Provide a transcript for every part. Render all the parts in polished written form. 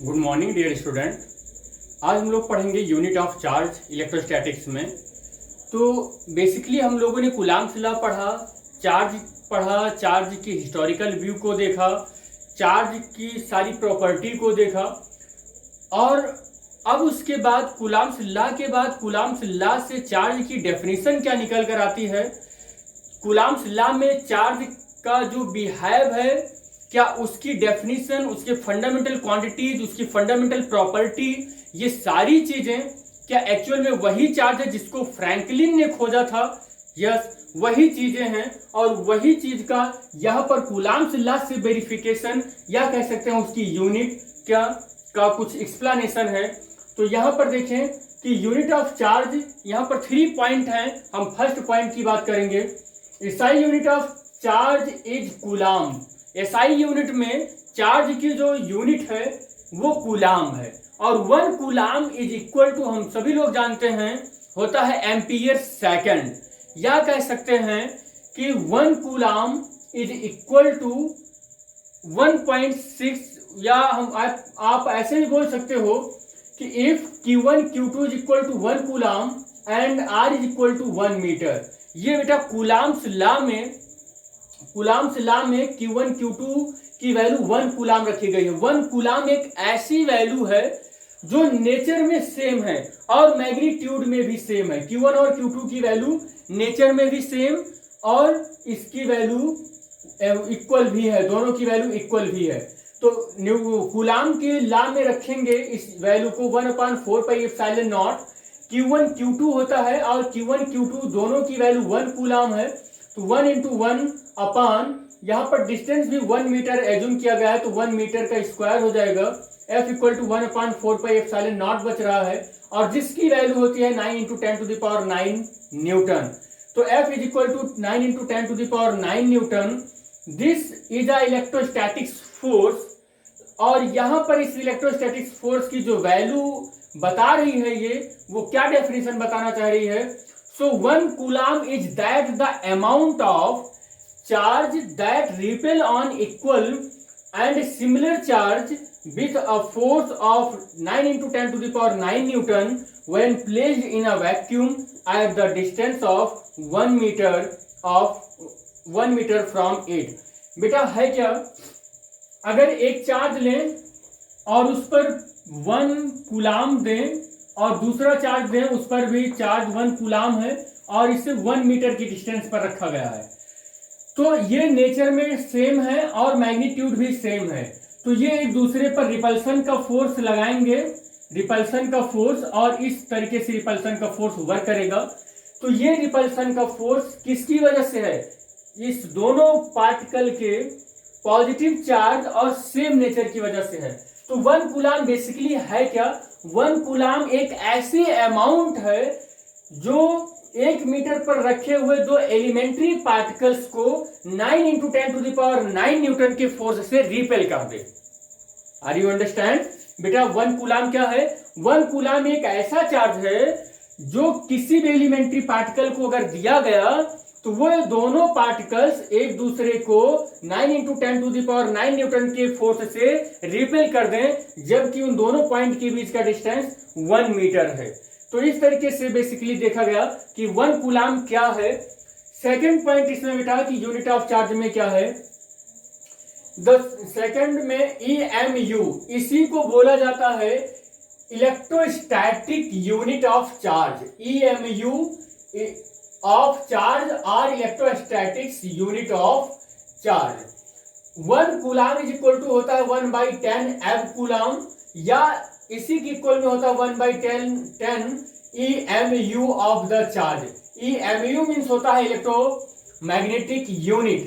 Good morning dear student. आज हम लोग पढ़ेंगे यूनिट ऑफ चार्ज इलेक्ट्रोस्टैटिक्स में। तो बेसिकली हम लोगों ने कूलाम्स लॉ पढ़ा, चार्ज की हिस्टोरिकल व्यू को देखा, चार्ज की सारी प्रॉपर्टी को देखा, और अब उसके बाद कूलाम्स लॉ के बाद कूलाम्स लॉ से चार्ज की डेफिनेशन क्या निकल कर आती है, कूलाम्स लॉ में चार्ज का जो बिहेव है क्या उसकी डेफिनेशन, उसके फंडामेंटल क्वांटिटीज, उसकी फंडामेंटल प्रॉपर्टी, ये सारी चीजें क्या एक्चुअल में वही चार्ज है जिसको फ्रैंकलिन ने खोजा था। यस, वही चीजें हैं और वही चीज का यहाँ पर कूलाम्स लॉ से वेरिफिकेशन या कह सकते हैं उसकी यूनिट क्या का कुछ एक्सप्लेनेशन है। तो यहाँ पर देखें कि यूनिट ऑफ चार्ज, यहाँ पर 3 पॉइंट हैं। हम फर्स्ट पॉइंट की बात करेंगे। SI unit of charge is coulomb. SI unit में चार्ज की जो यूनिट है वो कूलाम है, और 1 कूलाम इज इक्वल टू, हम सभी लोग जानते हैं, होता है एम्पियर सेकंड, या कह सकते हैं कि 1 कूलाम इज इक्वल टू 1.6, या आप ऐसे भी बोल सकते हो कि if Q1 Q2 is equal to 1 coulomb and R is equal to 1 metre. ये बेटा कूलाम्स लॉ में Q1 Q2 की वैल्यू 1 कूलाम रखी गई है। 1 कूलाम एक ऐसी वैल्यू है जो नेचर में सेम है और मैग्नीट्यूड में भी सेम है। Q1 और Q2 की वैल्यू नेचर में भी सेम और इसकी वैल्यू इक्वल भी है, दोनों की वैल्यू इक्वल भी है। तो कूलाम के लॉ में रखेंगे इस वैल्यू को 1/4πε0। Q1 Q2 होता है और Q1 Q2 दोनों की वैल्यू 1 कूलाम है, तो 1 × 1 अपान, यहाँ पर डिस्टेंस भी 1 मीटर एज्यूम किया गया है तो 1 मीटर का स्क्वायर हो जाएगा। F इक्वल टू 1/4πε0 बच रहा है, और जिसकी वैल्यू होती है 9 × 10⁹ न्यूटन। तो F is equal to 9 × 10⁹ newton. This is a electrostatics force, और यहाँ पर इस इलेक्ट्रोस्टैटिक्स फोर्स की जो वैल्यू बता रही है ये, वो क्या डेफिनेशन बताना चाह रही है। सो 1 coulomb is that the amount of charge that repel on equal and similar charge with a force of 9 × 10⁹ Newton when placed in a vacuum at the distance of 1 meter from it। बेटा है क्या, अगर एक charge लें और उस पर 1 coulomb दें और दूसरा चार्ज दें उस पर भी चार्ज 1 कूलाम है और इसे 1 मीटर की डिस्टेंस पर रखा गया है, तो ये नेचर में सेम है और मैग्नीट्यूड भी सेम है, तो ये एक दूसरे पर रिपल्सन का फोर्स लगाएंगे, रिपल्सन का फोर्स, और इस तरीके से रिपल्सन का फोर्स वर्क करेगा। तो ये रिपल्सन का फोर्स किसकी वजह से है, इस दोनों पार्टिकल के पॉजिटिव चार्ज और सेम नेचर की वजह से है। तो 1 कूलाम बेसिकली है क्या, 1 कूलाम एक ऐसी अमाउंट है जो 1 मीटर पर रखे हुए दो एलिमेंट्री पार्टिकल्स को 9 × 10⁹ न्यूटन के फोर्स से रिपेल कर दे। आर यू अंडरस्टैंड बेटा। 1 कूलाम क्या है, 1 कूलाम एक ऐसा चार्ज है जो किसी भी एलिमेंट्री पार्टिकल को अगर दिया गया तो वो दोनों पार्टिकल्स एक दूसरे को 9 × 10⁹ न्यूटन के फोर्स से रिपेल कर दें, जबकि उन दोनों पॉइंट के बीच का डिस्टेंस 1 मीटर है। तो इस तरीके से बेसिकली देखा गया कि 1 कूलाम क्या है। सेकंड पॉइंट इसमें बेटा कि यूनिट ऑफ चार्ज में क्या है, सेकंड में EMU, इसी को बोला जाता है electrostatic unit of charge. EMU of charge और electrostatics unit of charge. 1 coulomb is equal to होता है 1/10 एव कूलाम, या इसी की इक्वल में होता है 1/10 EMU of the charge. EMU means होता है इलेक्ट्रोमैग्नेटिक यूनिट,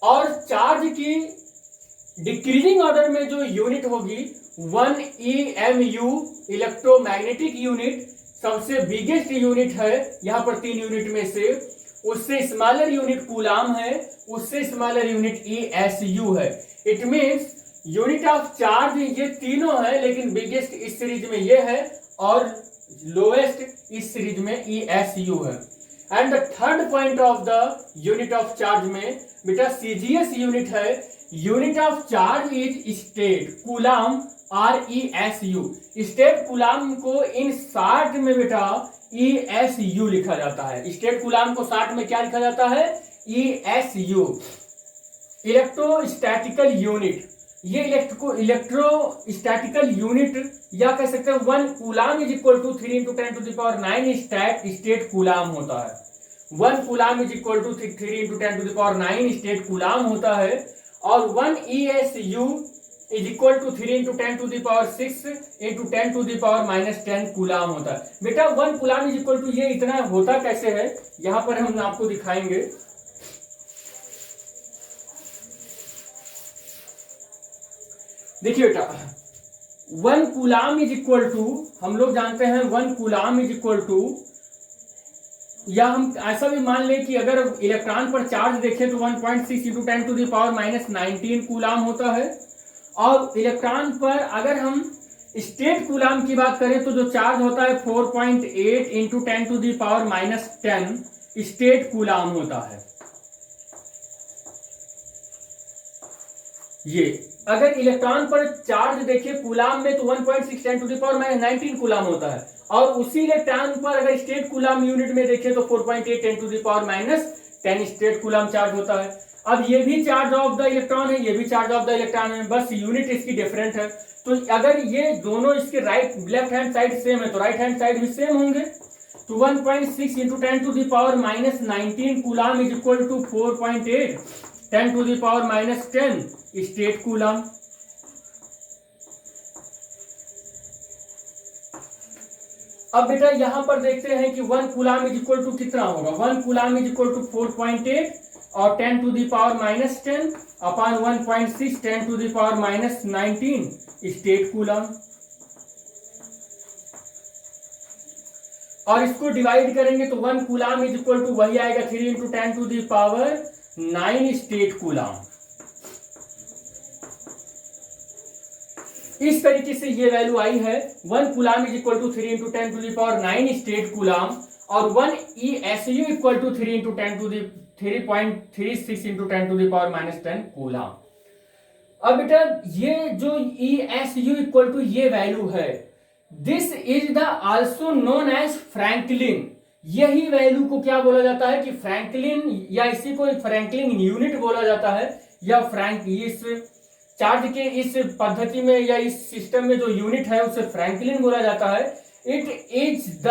और चार्ज की डिक्रीजिंग ऑर्डर में जो यूनिट होगी 1 EMU इलेक्ट्रोमैग्नेटिक यूनिट सबसे बिगेस्ट यूनिट है यहाँ पर 3 यूनिट में से, उससे स्मॉलर यूनिट कूलाम है, उससे स्मॉलर यूनिट ESU है। It means unit of charge ये तीनों है, लेकिन बिगेस्ट इस सीरीज में ये है और लोएस्ट इस सीरीज में ESU है। And the third point of the unit of charge में बेटा CGS यूनिट है। Unit of charge is state coulomb RESU। State coulomb को इन शॉर्ट में बेटा ESU लिखा जाता है। स्टेट कूलाम को शॉर्ट में क्या लिखा जाता है? ESU। इलेक्ट्रोस्टैटिकल यूनिट, ये इलेक्ट्रोस्टैटिकल यूनिट या कह सकते हैं 1 coulomb is equal to 3 × 10⁹ stat coulomb होता है। 1 coulomb is equal to 3 × 10⁹ stat coulomb होता है। और 1 ESU is equal to 3 × 10⁶ × 10⁻⁻10 coulomb होता है। बेटा 1 कूलाम इज इक्वल टू ये इतना होता कैसे है, यहां पर हम आपको दिखाएंगे। देखिए बेटा 1 कूलाम इज इक्वल टू, हम लोग जानते हैं 1 कूलाम इज इक्वल टू, या हम ऐसा भी मान लें कि अगर इलेक्ट्रॉन पर चार्ज देखें तो 1.6 × 10⁻⁻19 कूलाम होता है। और इलेक्ट्रॉन पर अगर हम स्टेट कूलाम की बात करें तो जो चार्ज होता है 4.8 × 10⁻10 स्टेट कूलाम होता है। ये अगर इलेक्ट्रॉन पर चार्ज देखिए कूलाम में तो 1.6 × 10⁻19 कूलाम होता है। और उसी इलेक्ट्रॉन पर अगर स्टेट कूलाम यूनिट में देखें तो 4.8 × 10⁻10 स्टेट कूलाम चार्ज होता है। अब ये भी चार्ज ऑफ द इलेक्ट्रॉन है, ये भी चार्ज ऑफ द इलेक्ट्रॉन है, बस यूनिट इसकी डिफरेंट है। तो अगर ये दोनों इसके लेफ्ट हैंड साइड सेम है तो राइट हैंड साइड भी सेम होंगे। तो 1.6 × 10⁻19 coulomb is equal to 4.8 10⁻10 stat coulomb. अब बेटा यहां पर देखते हैं कि 1 कूलाम इज इक्वल टू कितना होगा। 1 कूलाम इज इक्वल टू 4.8 और 10⁻10 अपॉन 1.6 10⁻19 स्टेट कूलाम। और इसको डिवाइड करेंगे तो 1 कूलाम इज इक्वल टू वही आएगा 3 × 10⁹ स्टेट कूलाम। इस तरीके से ये वैल्यू आई है। 1 coulomb is equal to 3 × 10⁻9 stat coulomb और 1 ESU इक्वल टू 3.36 × 10⁻10 कूलाम। अब बेटा ये जो ESU इक्वल टू ये वैल्यू है, this is the also known as franklin. यही वैल्यू को क्या बोला जाता है कि फ्रैंकलिन, या इसी को फ्रैंकलिन यूनिट बोला जाता है। या इस चार्ज के इस पद्धति में या इस सिस्टम में जो यूनिट है उसे फ्रैंकलिन बोला जाता है। It is the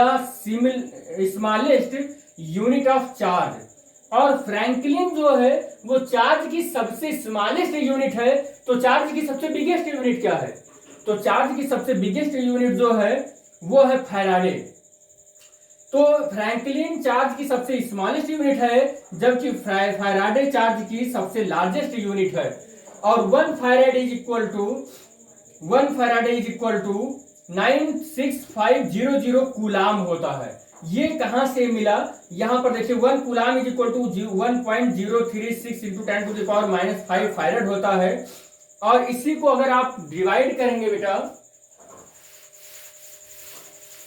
smallest unit of charge. और फ्रैंकलिन जो है वो चार्ज की सबसे स्मॉलेस्ट यूनिट है। तो चार्ज की सबसे बिगेस्ट यूनिट क्या है? तो चार्ज की सबसे बिगेस्ट यूनिट जो है वो है फैराडे। तो फ्रैंकलिन चार्ज की सबसे स्मॉलेस्ट यूनिट है, जबकि फैराडे चार्ज की सबसे लार्जेस्ट यूनिट है। और 1 faraday is equal to 96500 coulomb होता है। ये कहां से मिला? यहां पर देखिए 1 coulomb is equal to 1.036 × 10⁻5 farad होता है। और इसी को अगर आप डिवाइड करेंगे बेटा,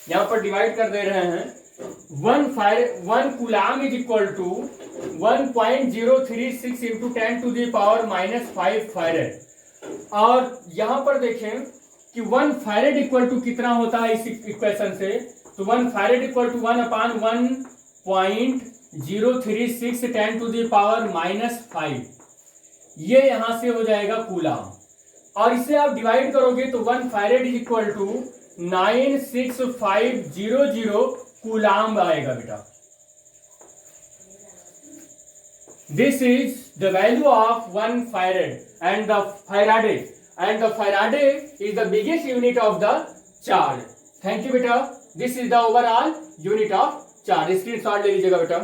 यहां पर डिवाइड कर दे रहे हैं 1 coulomb is equal to 1.036 × 10⁻5 farad. और यहां पर देखें कि 1 फैराड इक्वल टू कितना होता है इस इक्वेशन से, तो 1 फैराड इक्वल टू 1/1.036 10⁻5। ये यहां से हो जाएगा कूलाम। और इसे आप डिवाइड करोगे तो 1 farad is equal to 96500 coulomb आएगा बेटा। This is the value of 1 farad and the faraday is the biggest unit of the charge. Thank you बेटा। This is the overall unit of charge. Screenshot ले लीजिएगा बेटा।